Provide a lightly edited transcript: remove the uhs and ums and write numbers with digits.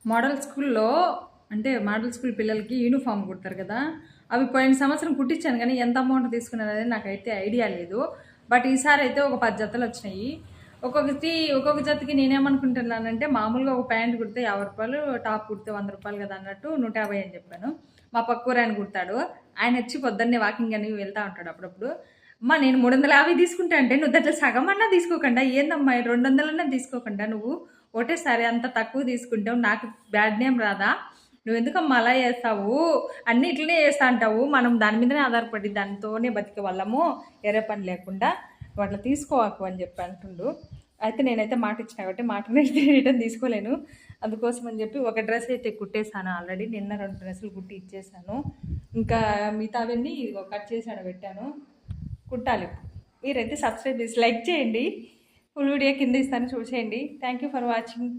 Model స్కూల్లో అంటే model school పిల్లలకి యూనిఫామ్ కుడతారు కదా, అవి పోయిన సంవత్సరం కుట్టించాను కానీ ఎంత అమౌంట్ తీసుకున్నారనేది నాకైతే ఐడియా లేదు. బట్ ఈసారి అయితే ఒక 10 జతలు వచ్చినాయి. ఒక్కొక్క జతకి నేనేమనుకుంటున్నానంటే మామూలుగా ఒక ప్యాంట్ కుడితే 50 రూపాయలు, టాప్ కుడితే 100 రూపాయలు కదా అన్నట్టు 150 అని చెప్పాను. మా పక్కూరు ఆయన కుడతాడు, ఆయన వచ్చి పొద్దున్నే వాకింగ్ అని వెళ్తూ ఉంటాడు అప్పుడప్పుడు. అమ్మా నేను 350 తీసుకుంటా అంటే నువ్వు దాంట్లో సగం అన్నా తీసుకోకుండా ఏందమ్మా 200 తీసుకోకుండా నువ్వు ఒకటేసారి అంత తక్కువ తీసుకుంటావు, నాకు బ్యాడ్ నేమ్ రాదా? నువ్వు ఎందుకమ్మా అలా చేస్తావు? అన్ని ఇట్లనే చేస్తా అంటావు. మనం దాని మీదనే ఆధారపడి దానితోనే బతికే వాళ్ళము, వేరే పని లేకుండా. నువ్వు అట్లా తీసుకోవాకు అని చెప్పి అంటుండు. అయితే నేనైతే మాట ఇచ్చిన కాబట్టి మాటనే రిటర్న్ తీసుకోలేను. అందుకోసం అని చెప్పి ఒక డ్రెస్ అయితే కుట్టేశాను ఆల్రెడీ. నిన్న 2 డ్రెస్సులు కుట్టి ఇచ్చేసాను. ఇంకా మిగతావన్నీ ఇదిగో కట్ చేసాను పెట్టాను, కుట్టాలి. మీరైతే సబ్స్క్రైబ్ చేసి లైక్ చేయండి. ఫుల్ వీడియో కింద ఇస్తాను చూసేయండి. Thank you for watching.